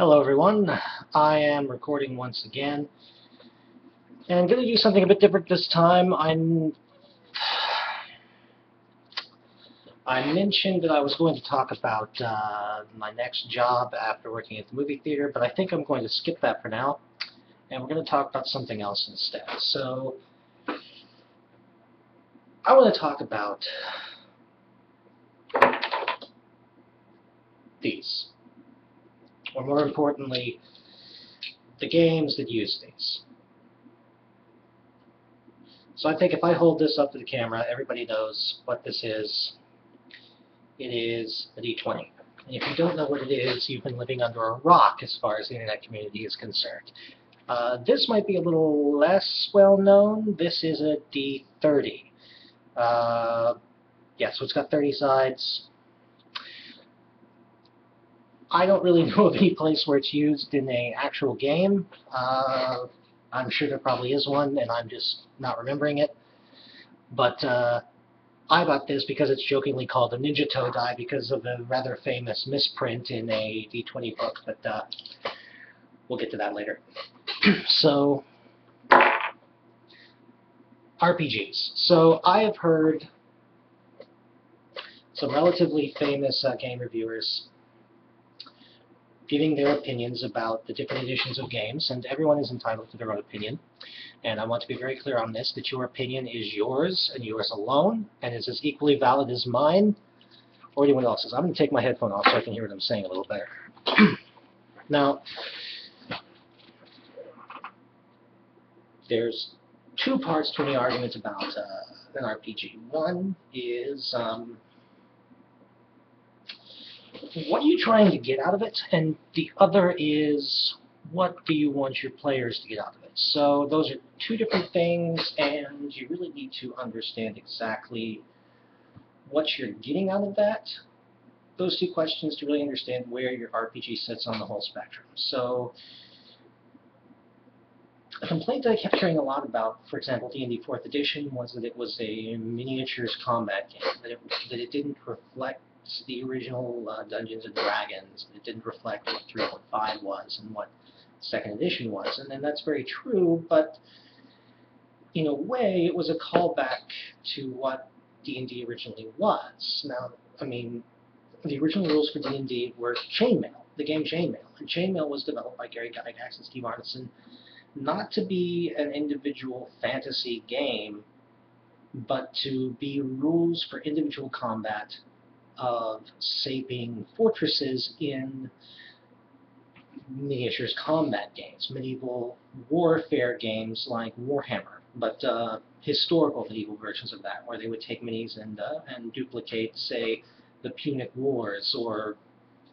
Hello everyone, I am recording once again, and I'm going to do something a bit different this time. I mentioned that I was going to talk about my next job after working at the movie theater, but I think I'm going to skip that for now, and we're going to talk about something else instead. So, I want to talk about these, or more importantly, the games that use these. So I think if I hold this up to the camera, everybody knows what this is. It is a D20. And if you don't know what it is, you've been living under a rock as far as the internet community is concerned. This might be a little less well known. This is a D30. Yeah, so it's got 30 sides. I don't really know of any place where it's used in an actual game. I'm sure there probably is one, and I'm just not remembering it. But I bought this because it's jokingly called a Ninja Toe die because of a rather famous misprint in a D20 book, but we'll get to that later. So, RPGs. So I have heard some relatively famous game reviewers giving their opinions about the different editions of games, and everyone is entitled to their own opinion. And I want to be very clear on this, that your opinion is yours, and yours alone, and is as equally valid as mine, or anyone else's. I'm going to take my headphone off so I can hear what I'm saying a little better. Now, there's two parts to any argument about an RPG. One is, what are you trying to get out of it? And the other is, what do you want your players to get out of it? So those are two different things, and you really need to understand exactly what you're getting out of that. Those two questions to really understand where your RPG sits on the whole spectrum. So a complaint that I kept hearing a lot about, for example, D&D 4th edition, was that it was a miniatures combat game, that it didn't reflect the original Dungeons & Dragons. It didn't reflect what 3.5 was and what 2nd edition was. And then that's very true, but in a way it was a callback to what D&D originally was. Now, I mean, the original rules for D&D were chainmail, the game Chainmail. And Chainmail was developed by Gary Gygax and Steve Arneson not to be an individual fantasy game, but to be rules for individual combat of saping fortresses in miniatures combat games, medieval warfare games like Warhammer, but historical medieval versions of that, where they would take minis and duplicate, say, the Punic Wars or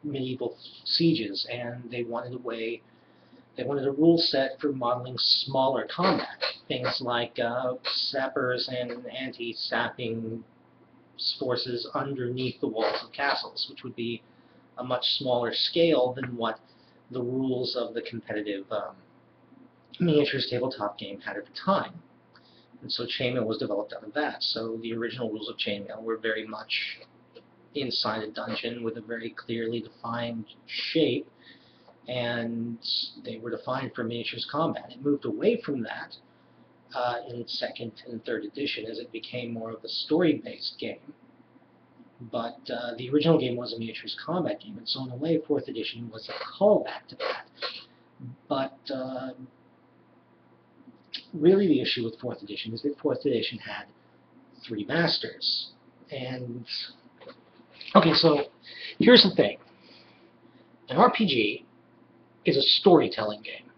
medieval sieges, and they wanted a rule set for modeling smaller combat, things like sappers and anti-sapping forces underneath the walls of castles, which would be a much smaller scale than what the rules of the competitive miniatures tabletop game had at the time. And so Chainmail was developed out of that. So the original rules of Chainmail were very much inside a dungeon with a very clearly defined shape, and they were defined for miniatures combat. It moved away from that in 2nd and 3rd edition as it became more of a story-based game. But the original game was a miniatures combat game, and so in a way 4th edition was a callback to that. But really the issue with 4th edition is that 4th edition had 3 masters. And, okay, so here's the thing. An RPG is a storytelling game,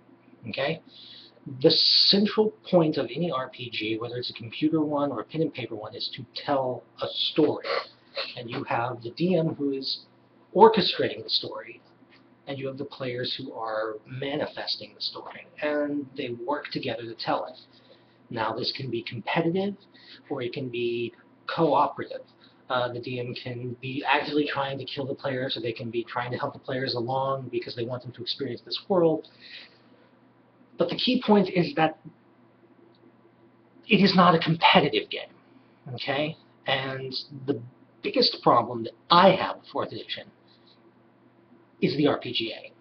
okay? The central point of any RPG, whether it's a computer one or a pen and paper one, is to tell a story. And you have the DM who is orchestrating the story, and you have the players who are manifesting the story, and they work together to tell it. Now, this can be competitive, or it can be cooperative. The DM can be actively trying to kill the players, or they can be trying to help the players along because they want them to experience this world. But the key point is that it is not a competitive game, okay? And the biggest problem that I have with 4th edition is the RPGA.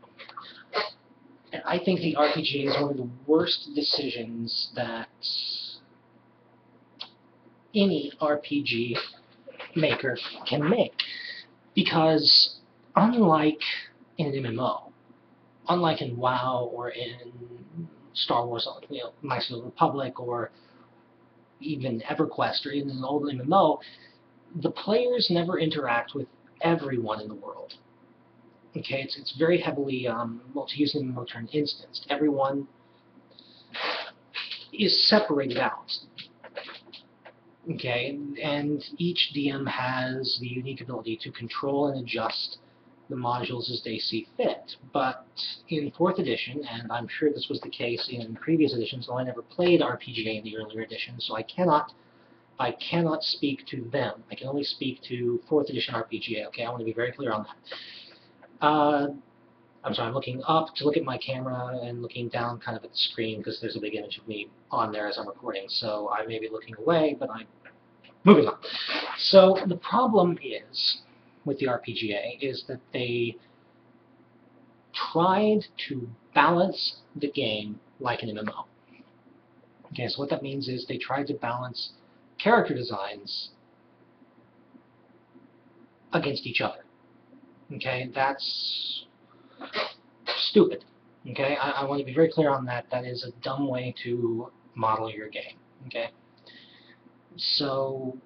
And I think the RPG is one of the worst decisions that any RPG maker can make. Because unlike in an MMO, unlike in WoW or in Star Wars, Knights of the Republic, or even EverQuest, or even an old MMO, the players never interact with everyone in the world. Okay, it's very heavily, to use the MMO term, instanced. Everyone is separated out. Okay, and each DM has the unique ability to control and adjust the modules as they see fit. But in 4th edition, and I'm sure this was the case in previous editions, though I never played RPGA in the earlier editions, so I cannot speak to them. I can only speak to 4th edition RPGA. Okay, I want to be very clear on that. I'm sorry, I'm looking up to look at my camera and looking down kind of at the screen because there's a big image of me on there as I'm recording. So I may be looking away, but I'm moving on. So the problem is with the RPGA is that they tried to balance the game like an MMO. Okay, so what that means is they tried to balance character designs against each other. Okay, that's stupid. Okay, I want to be very clear on that. That is a dumb way to model your game. Okay, so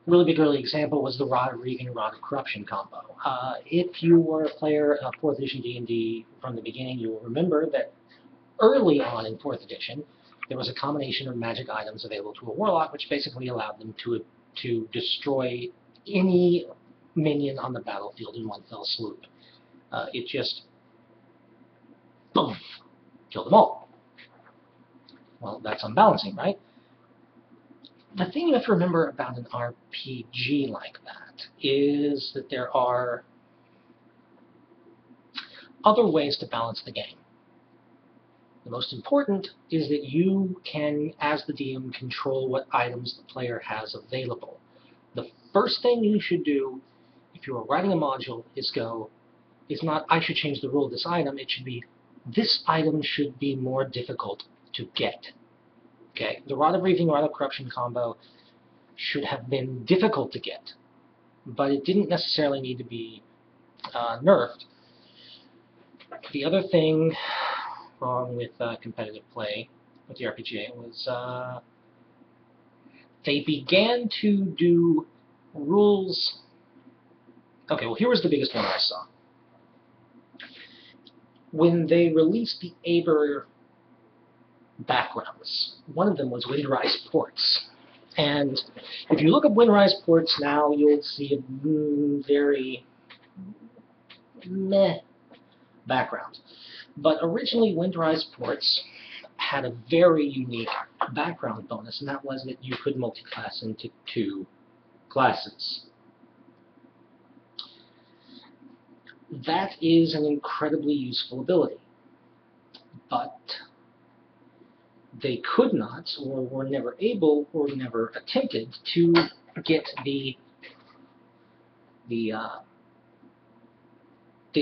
really big early example was the Rod of Reaving, Rod of Corruption combo. If you were a player of 4th edition D&D from the beginning, you will remember that early on in 4th edition, there was a combination of magic items available to a warlock, which basically allowed them to destroy any minion on the battlefield in one fell swoop. It just, boom, killed them all. Well, that's unbalancing, right? The thing you have to remember about an RPG like that is that there are other ways to balance the game. The most important is that you can, as the DM, control what items the player has available. The first thing you should do if you are writing a module is not, I should change the rule of this item. It should be, this item should be more difficult to get. Okay, the Rod of Reaving, Rod of Corruption combo should have been difficult to get, but it didn't necessarily need to be nerfed. The other thing wrong with competitive play with the RPGA was they began to do rules. Okay, well, here was the biggest one I saw. When they released the Aber backgrounds, one of them was Windrise ports. And if you look up Windrise ports now, you'll see a very meh background. But originally, Windrise ports had a very unique background bonus, and that was that you could multi-class into 2 classes. That is an incredibly useful ability, but they could not, or were never able, or never attempted to get the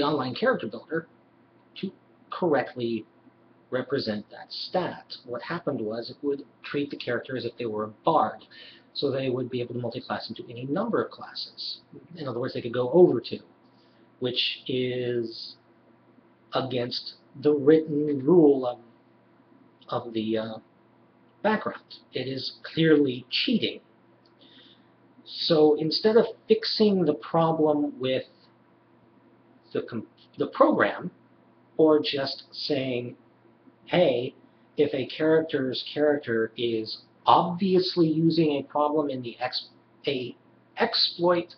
online character builder to correctly represent that stat. What happened was it would treat the character as if they were a bard, so they would be able to multi-class into any number of classes. In other words, they could go over 2, which is against the written rule of the background. It is clearly cheating. So instead of fixing the problem with the program, or just saying, hey, if a character's character is obviously using a problem in the exploit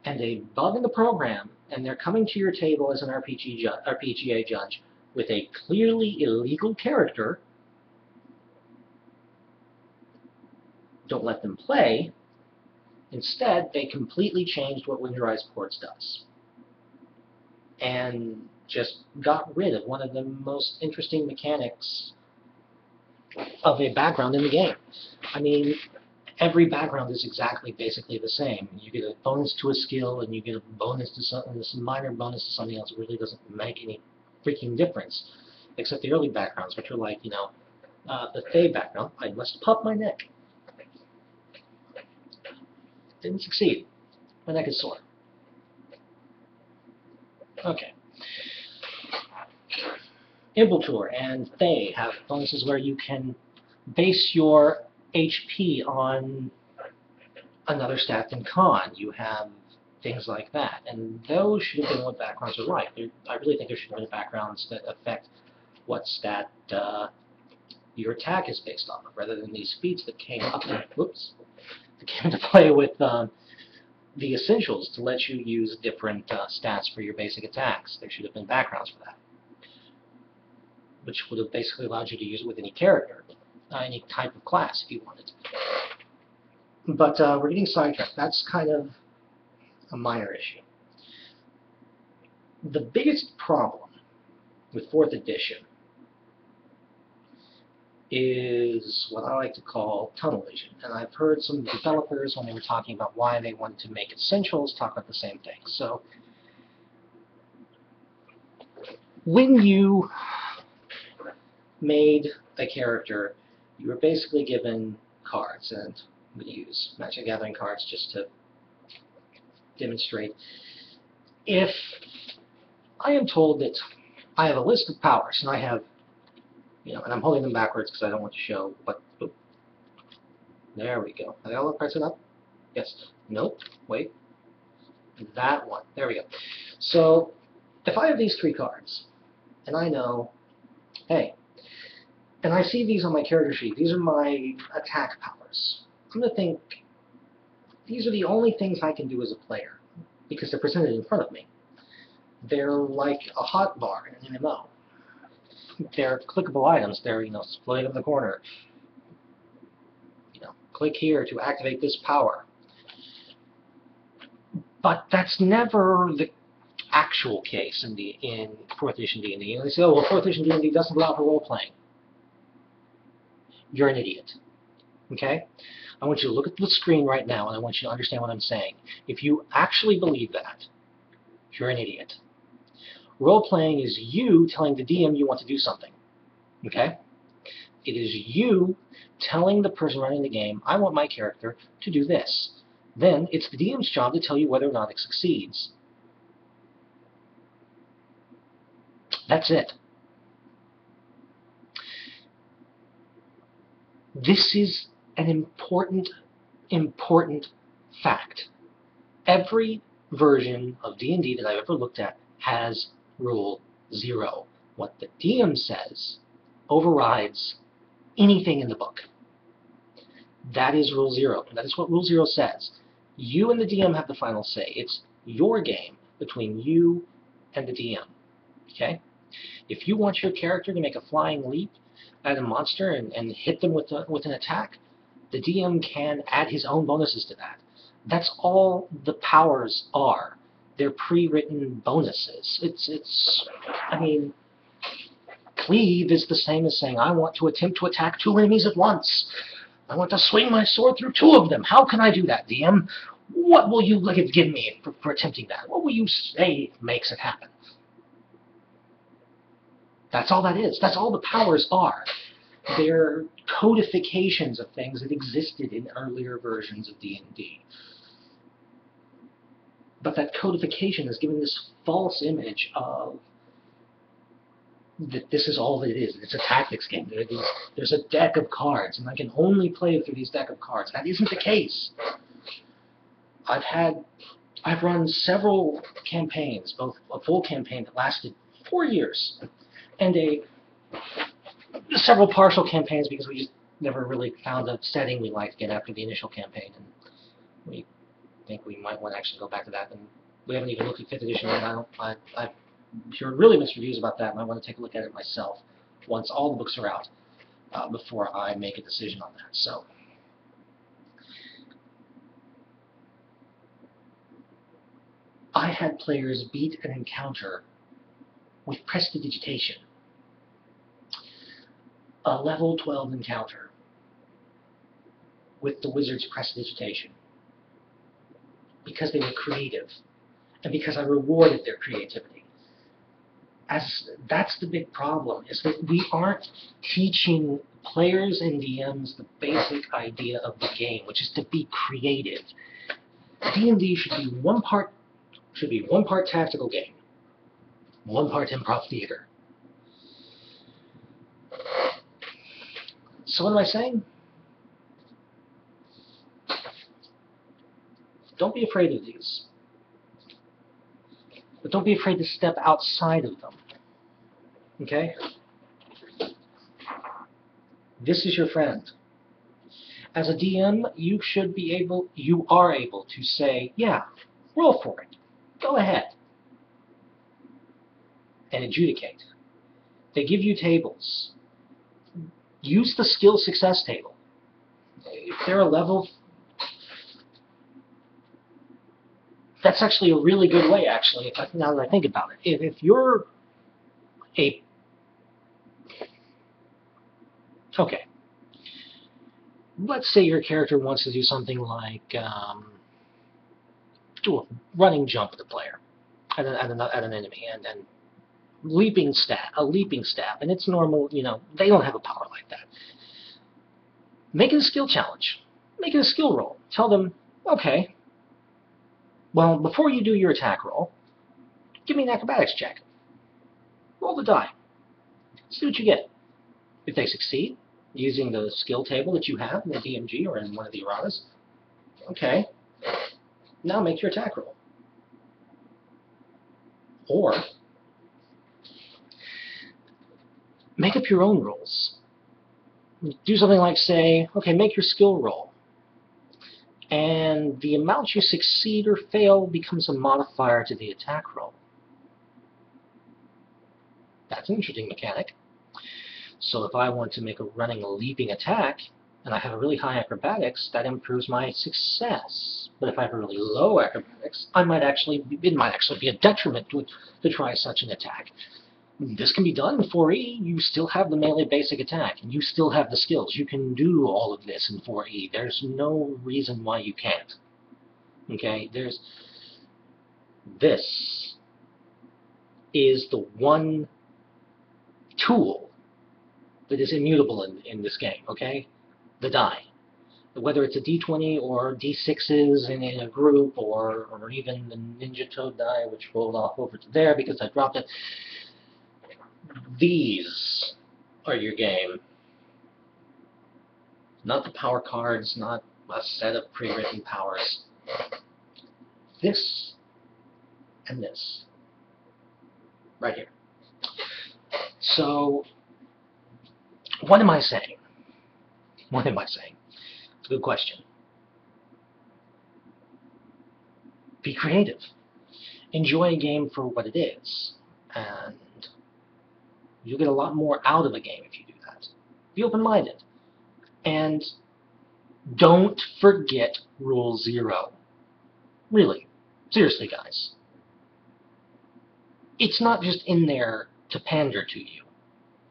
and a bug in the program, and they're coming to your table as an RPGA judge with a clearly illegal character, don't let them play. Instead, they completely changed what Windrise Ports does and just got rid of one of the most interesting mechanics of a background in the game. I mean, every background is basically the same. You get a bonus to a skill, and you get a bonus to something, this minor bonus to something else. It really doesn't make any freaking difference, except the early backgrounds, which are like, the Fae background. I must pop my neck. Didn't succeed. My neck is sore. Okay. Imboltur and Fae have bonuses where you can base your HP on another stat than Con. You have things like that, and those should have been what backgrounds are like. I really think there should have been backgrounds that affect what stat your attack is based on, rather than these feats that came up and, that came into play with the essentials to let you use different stats for your basic attacks. There should have been backgrounds for that, which would have basically allowed you to use it with any character, any type of class if you wanted. But we're getting sidetracked. That's kind of a minor issue. The biggest problem with 4th edition is what I like to call tunnel vision. And I've heard some developers, when they were talking about why they wanted to make essentials, talk about the same thing. So when you made a character, you were basically given cards, and we use Magic Gathering cards just to demonstrate. If I am told that I have a list of powers, and I have, and I'm holding them backwards because I don't want to show, but there we go. Are they all pressing up? Yes. Nope. Wait. That one. There we go. So if I have these 3 cards, and I know, hey, and I see these on my character sheet, these are my attack powers, I'm going to think, these are the only things I can do as a player, because they're presented in front of me. They're like a hotbar in an MMO. They're clickable items. They're, floating in the corner. Click here to activate this power. But that's never the actual case in 4th edition D&D. And they say, oh, well, 4th edition D&D doesn't allow for role-playing. You're an idiot. Okay? I want you to look at the screen right now, and I want you to understand what I'm saying. If you actually believe that, you're an idiot. Role-playing is you telling the DM you want to do something. Okay? It is you telling the person running the game, I want my character to do this. Then it's the DM's job to tell you whether or not it succeeds. That's it. This is an important fact. Every version of D&D that I've ever looked at has Rule 0. What the DM says overrides anything in the book. That is Rule 0. That is what Rule 0 says. You and the DM have the final say. It's your game between you and the DM. Okay? If you want your character to make a flying leap at a monster and hit them with an attack, the DM can add his own bonuses to that. That's all the powers are. They're pre-written bonuses. I mean, cleave is the same as saying, I want to attempt to attack 2 enemies at once. I want to swing my sword through 2 of them. How can I do that, DM? What will you give me for attempting that? What will you say makes it happen? That's all that is. That's all the powers are. They're codifications of things that existed in earlier versions of D&D. But that codification has given this false image of that this is all that it is. It's a tactics game. There's a deck of cards, and I can only play through these deck of cards. That isn't the case. I've run several campaigns, both a full campaign that lasted 4 years, and several partial campaigns because we just never really found a setting we liked again after the initial campaign, and we think we might want to actually go back to that. And we haven't even looked at 5th edition yet. I've heard really mixed reviews about that, and I want to take a look at it myself once all the books are out before I make a decision on that. So, I had players beat an encounter with prestidigitation. A level 12 encounter with the wizard's prestidigitation because they were creative and because I rewarded their creativity. That's the big problem, is that we aren't teaching players and DMs the basic idea of the game, which is to be creative. D&D should be one part tactical game, one part improv theater. So what am I saying? Don't be afraid of these. But don't be afraid to step outside of them. Okay? This is your friend. As a DM, you are able to say, yeah, roll for it. Go ahead. And adjudicate. They give you tables. Use the skill success table. If they're a level, that's actually a really good way, actually, now that I think about it. If you're okay, let's say your character wants to do something like do a running jump at a player, at an enemy, and a leaping stab, and it's normal, they don't have a power like that. Make it a skill challenge. Make it a skill roll. Tell them, okay, well, before you do your attack roll, give me an acrobatics check. Roll the die. See what you get. If they succeed, using the skill table that you have in the DMG or in one of the erratas, okay, now make your attack roll. Or make up your own rolls. Do something like, say, okay, make your skill roll. And the amount you succeed or fail becomes a modifier to the attack roll. That's an interesting mechanic. So if I want to make a running, leaping attack, and I have a really high acrobatics, that improves my success. But if I have a really low acrobatics, it might actually be a detriment to try such an attack. This can be done in 4E. You still have the melee basic attack, and you still have the skills. You can do all of this in 4E. There's no reason why you can't. Okay? This is the one tool that is immutable in this game, okay? The die. Whether it's a D20 or D6s in a group, or even the Ninja Toad die, which rolled off over to there because I dropped it. These are your game. Not the power cards, not a set of pre-written powers. This and this. Right here. So, what am I saying? What am I saying? It's a good question. Be creative. Enjoy a game for what it is. And you'll get a lot more out of a game if you do that. Be open-minded. And don't forget Rule 0. Really. Seriously, guys. It's not just in there to pander to you.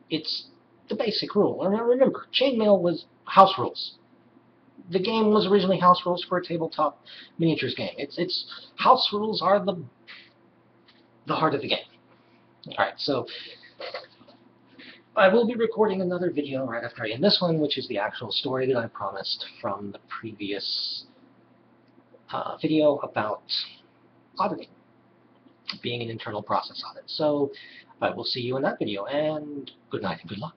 It's the basic rule. And remember, chainmail was house rules. The game was originally house rules for a tabletop miniatures game. It's house rules are the heart of the game. Alright, so I will be recording another video right after I end this one, which is the actual story that I promised from the previous video about auditing, being an internal process audit. So I will see you in that video, and good night and good luck.